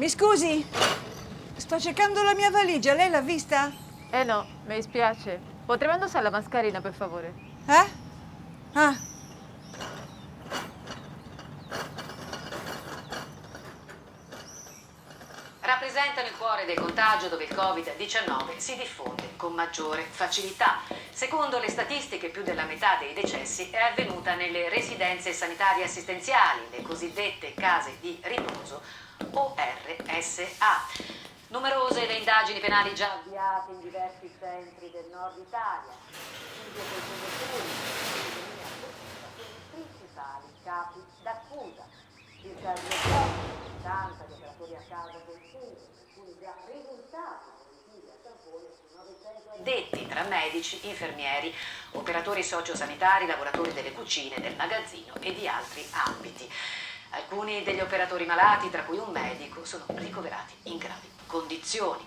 Mi scusi, sto cercando la mia valigia, lei l'ha vista? No, mi dispiace. Potremmo indossare la mascherina, per favore? Eh? Ah, Rappresentano il cuore del contagio dove il Covid-19 si diffonde con maggiore facilità. Secondo le statistiche, più della metà dei decessi è avvenuta nelle residenze sanitarie assistenziali, le cosiddette case di riposo o RSA. Numerose le indagini penali già avviate in diversi centri del nord Italia. Studio col produttori, sono i principali capi d'accusa. Circa il 80 di operatori a casa confusi, alcuni già risultati positivi a tampone su 900 addetti tra medici, infermieri, operatori sociosanitari, lavoratori delle cucine, del magazzino e di altri ambiti. Alcuni degli operatori malati, tra cui un medico, sono ricoverati in gravi condizioni.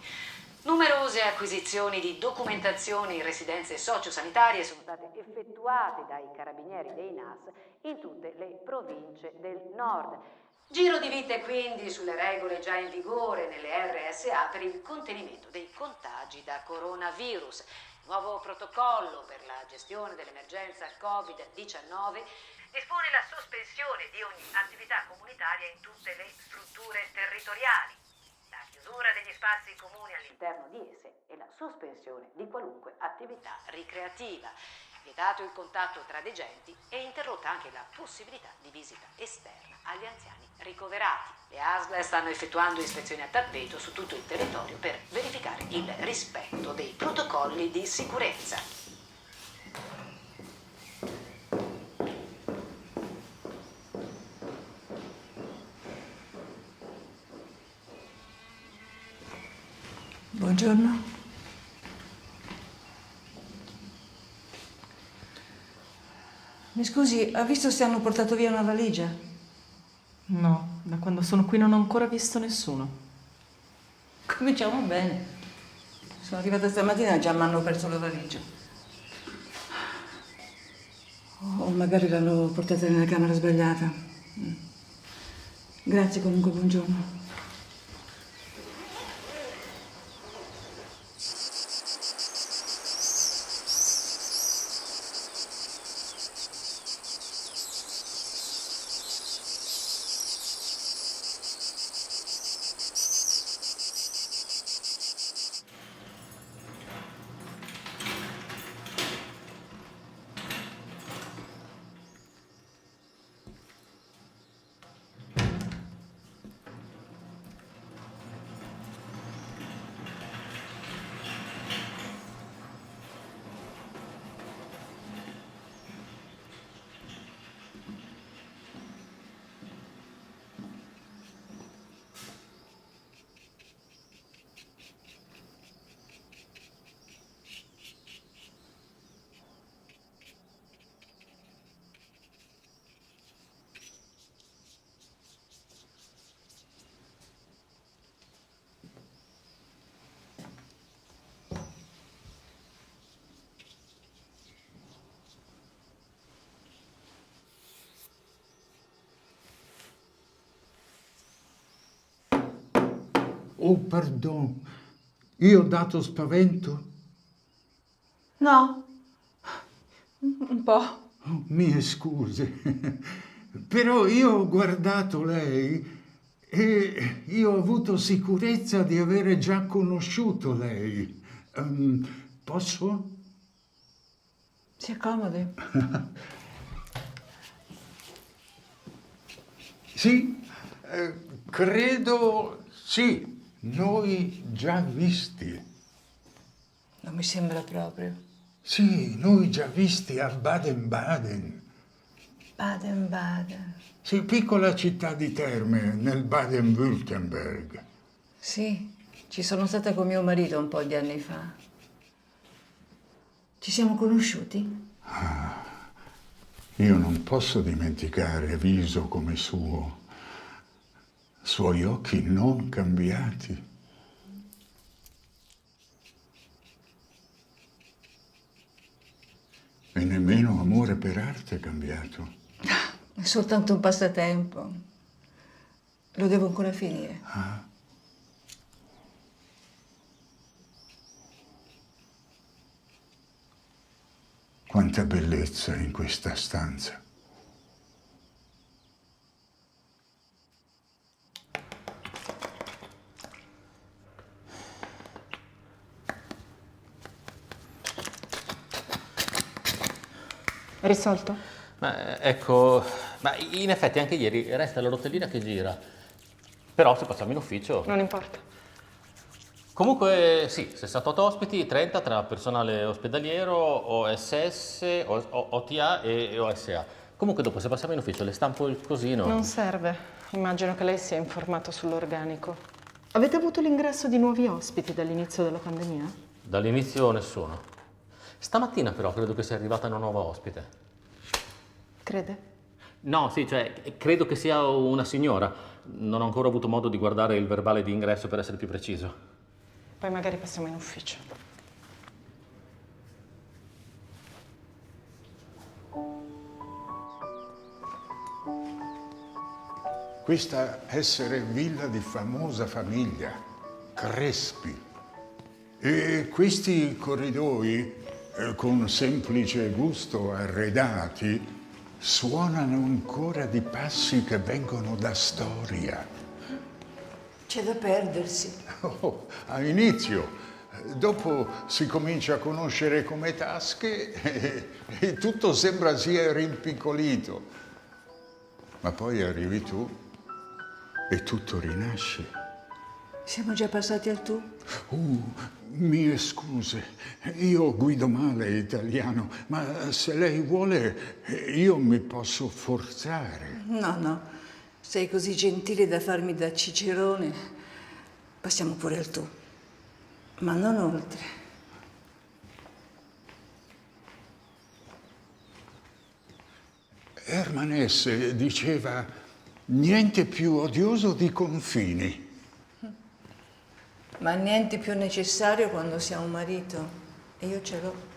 Numerose acquisizioni di documentazione in residenze sociosanitarie sono state effettuate dai carabinieri dei NAS in tutte le province del nord. Giro di vite quindi sulle regole già in vigore nelle RSA per il contenimento dei contagi da coronavirus. Nuovo protocollo per la gestione dell'emergenza Covid-19 dispone la sospensione di ogni attività comunitaria in tutte le strutture territoriali, la chiusura degli spazi comuni all'interno di esse e la sospensione di qualunque attività ricreativa. Vietato il contatto tra degenti e interrotta anche la possibilità di visita esterna agli anziani ricoverati. Le ASL stanno effettuando ispezioni a tappeto su tutto il territorio per verificare il rispetto dei protocolli di sicurezza. buongiorno. Mi scusi, ha visto se hanno portato via una valigia? No, da quando sono qui non ho ancora visto nessuno. Cominciamo bene. Sono arrivata stamattina e già mi hanno perso la valigia. O magari l'hanno portata nella camera sbagliata. Grazie comunque, buongiorno. Oh, pardon, io ho dato spavento? No, un po'. Oh, mie scuse, però io ho guardato lei e io ho avuto sicurezza di avere già conosciuto lei. Posso? Si accomodi. Sì, credo sì, noi già visti. Non mi sembra proprio. Sì, noi già visti a Baden-Baden. Baden-Baden. Sì, piccola città di Terme, nel Baden-Württemberg. Sì, ci sono stata con mio marito un po' di anni fa. Ci siamo conosciuti? Io non posso dimenticare viso come suo, suoi occhi non cambiati. E nemmeno amore per arte è cambiato. È soltanto un passatempo. Lo devo ancora finire. Quanta bellezza in questa stanza. Risolto? Ecco, ma in effetti anche ieri resta la rotellina che gira. Però se passiamo in ufficio... Non importa. Comunque sì, 68 ospiti, 30 tra personale ospedaliero, OSS, OTA e OSA. Comunque dopo se passiamo in ufficio le stampo il cosino. Non serve. Immagino che lei sia informato sull'organico. Avete avuto l'ingresso di nuovi ospiti dall'inizio della pandemia? Dall'inizio nessuno. Stamattina però credo che sia arrivata una nuova ospite. Crede? No, sì, cioè credo che sia una signora. Non ho ancora avuto modo di guardare il verbale di ingresso per essere più preciso. Poi magari passiamo in ufficio. Questa essere villa di famosa famiglia, Crespi. E questi corridoi, con semplice gusto arredati, suonano ancora di passi che vengono da storia. C'è da perdersi. Oh, a inizio. Dopo si comincia a conoscere come tasche e tutto sembra sia rimpiccolito. Ma poi arrivi tu e tutto rinasce. Siamo già passati al tu? Mie scuse, io guido male italiano, ma se lei vuole io mi posso forzare. No, sei così gentile da farmi da cicerone. Passiamo pure al tu, ma non oltre. Hermann Hesse diceva niente più odioso di confini. Ma niente più necessario quando si ha un marito. E io ce l'ho.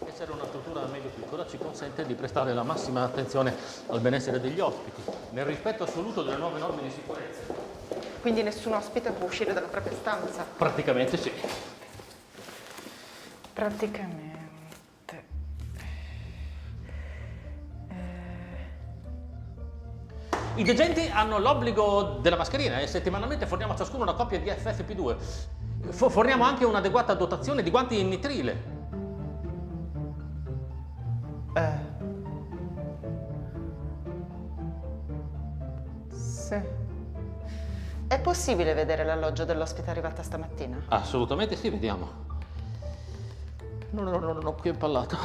Essere una struttura medio piccola ci consente di prestare la massima attenzione al benessere degli ospiti, nel rispetto assoluto delle nuove norme di sicurezza. Quindi nessun ospite può uscire dalla propria stanza? Praticamente sì. Praticamente. I degenti hanno l'obbligo della mascherina e settimanalmente forniamo a ciascuno una coppia di FFP2. Forniamo anche un'adeguata dotazione di guanti in nitrile. Sì. È possibile vedere l'alloggio dell'ospite arrivata stamattina? Assolutamente sì, vediamo. No, qui è impallato.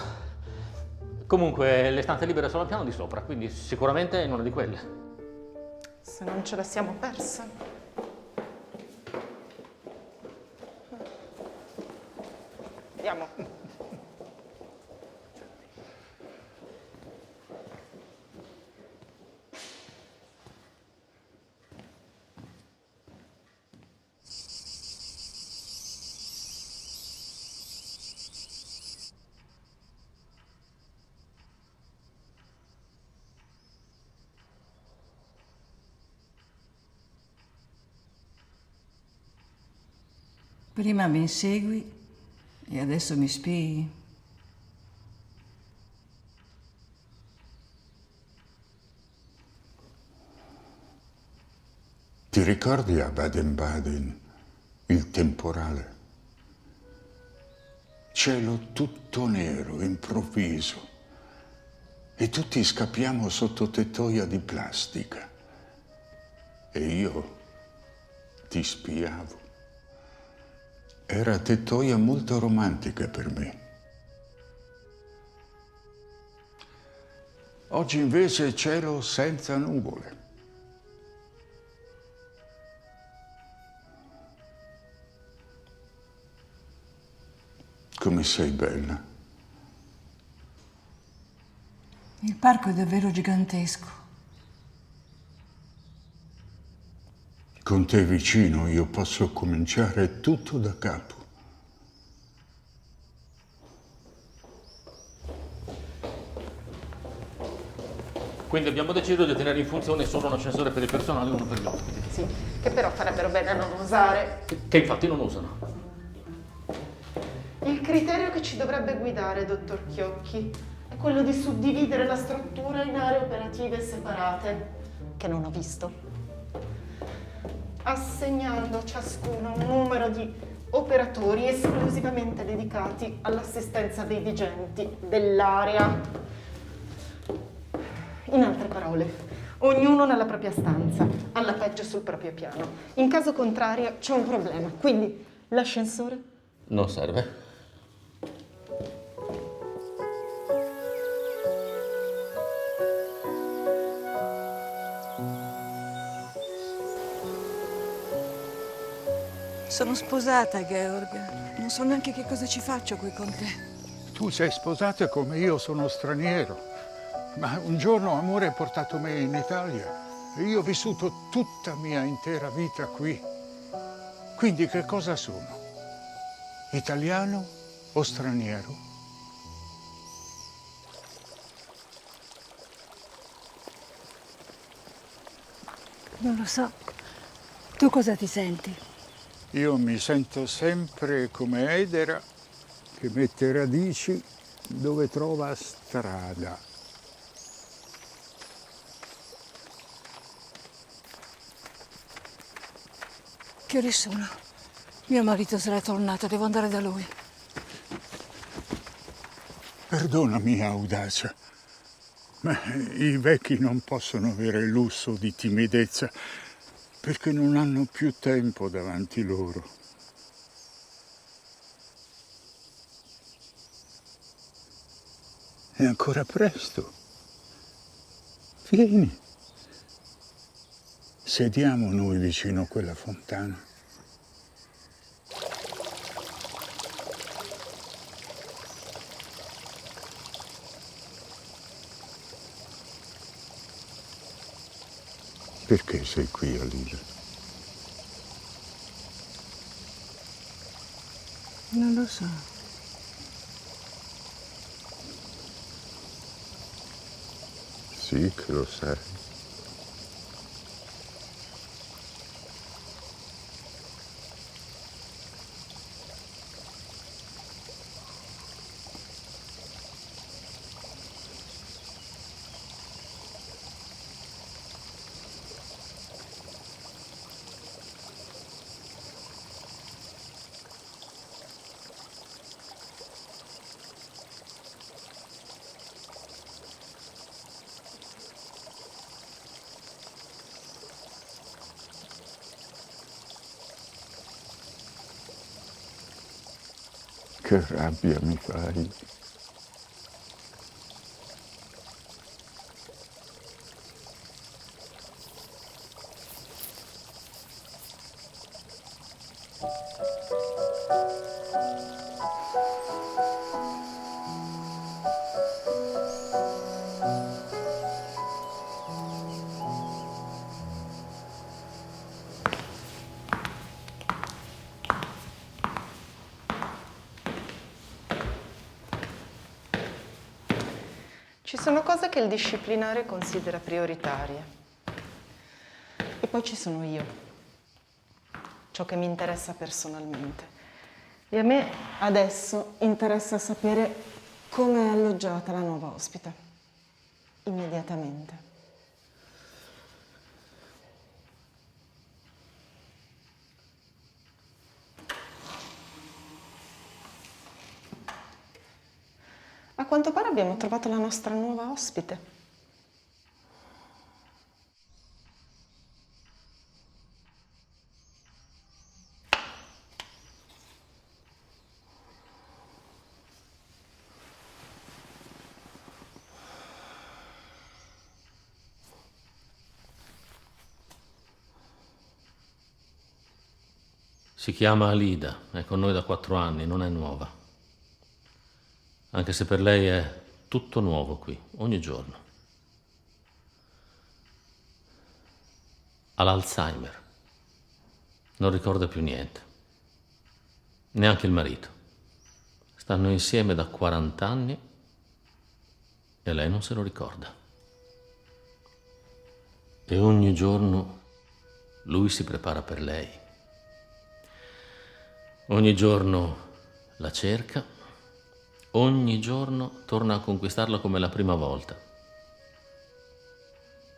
Comunque, le stanze libere sono al piano di sopra, quindi sicuramente in una di quelle. Se non ce la siamo persa. Andiamo. Prima mi insegui e adesso mi spii. Ti ricordi a Baden-Baden il temporale? Cielo tutto nero, improvviso, e tutti scappiamo sotto tettoia di plastica. E io ti spiavo. Era tettoia molto romantica per me. Oggi invece cielo senza nuvole. Come sei bella. Il parco è davvero gigantesco. Con te vicino io posso cominciare tutto da capo. Quindi abbiamo deciso di tenere in funzione solo un ascensore per il personale e uno per gli ospiti. Sì, che però farebbero bene a non usare. Che infatti non usano. Il criterio che ci dovrebbe guidare, dottor Chiocchi, è quello di suddividere la struttura in aree operative separate, che non ho visto, assegnando a ciascuno un numero di operatori esclusivamente dedicati all'assistenza dei digenti dell'area. In altre parole, ognuno nella propria stanza, alla peggio sul proprio piano. In caso contrario c'è un problema, quindi l'ascensore? Non serve. Sono sposata, Georg. Non so neanche che cosa ci faccio qui con te. Tu sei sposata come io sono straniero. Ma un giorno amore ha portato me in Italia e io ho vissuto tutta mia intera vita qui. Quindi che cosa sono? Italiano o straniero? Non lo so. Tu cosa ti senti? Io mi sento sempre come Edera che mette radici dove trova strada. Che ore sono? Mio marito sarà tornato, devo andare da lui. Perdonami, audacia, ma i vecchi non possono avere il lusso di timidezza perché non hanno più tempo davanti loro. È ancora presto. Vieni. Sediamo noi vicino a quella fontana. Perché sei qui, Alida? Non lo so. Sì che lo sai. Che rabbia mi fai. Ci sono cose che il disciplinare considera prioritarie. E poi ci sono io, ciò che mi interessa personalmente. E a me adesso interessa sapere come è alloggiata la nuova ospite. Immediatamente. A quanto pare abbiamo trovato la nostra nuova ospite. Si chiama Alida, è con noi da 4 anni, non è nuova. Anche se per lei è tutto nuovo qui, ogni giorno. Ha l'Alzheimer. Non ricorda più niente. Neanche il marito. Stanno insieme da 40 anni e lei non se lo ricorda. E ogni giorno lui si prepara per lei. Ogni giorno la cerca, ogni giorno torna a conquistarla come la prima volta,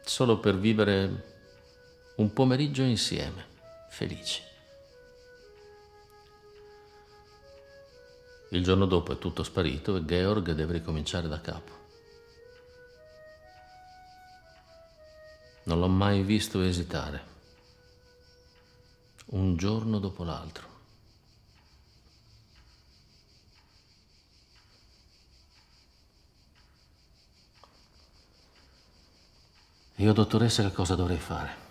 solo per vivere un pomeriggio insieme, felici. Il giorno dopo è tutto sparito e Georg deve ricominciare da capo. Non l'ho mai visto esitare, un giorno dopo l'altro. Io, dottoressa, che cosa dovrei fare?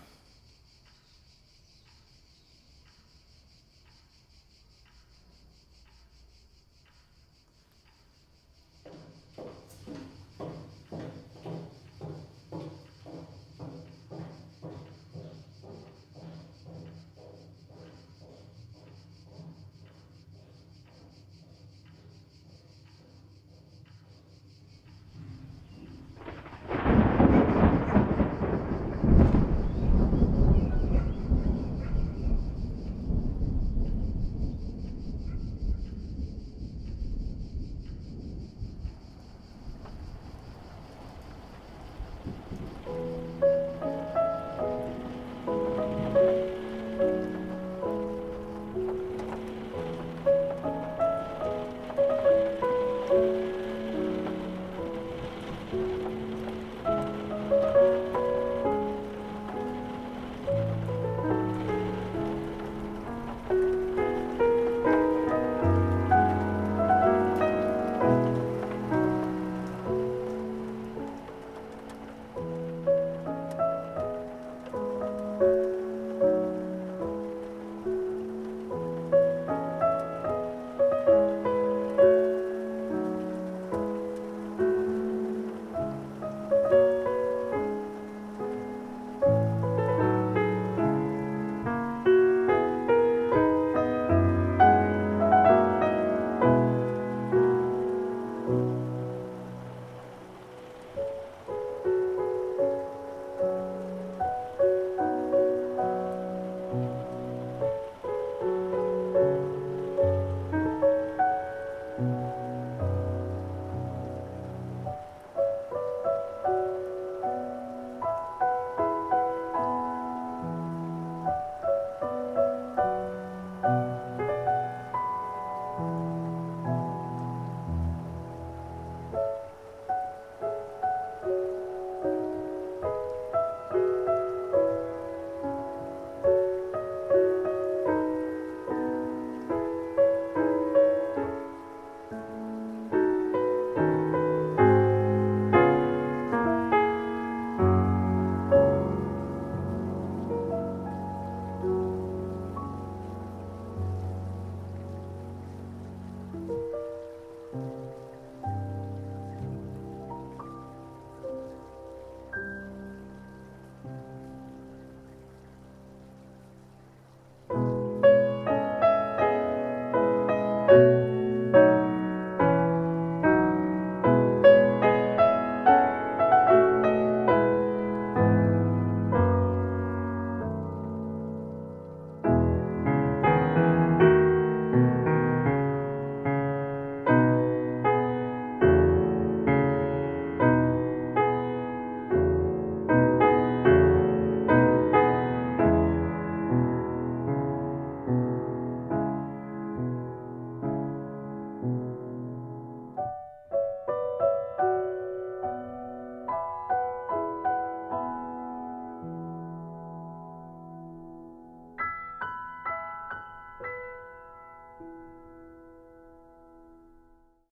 Sì.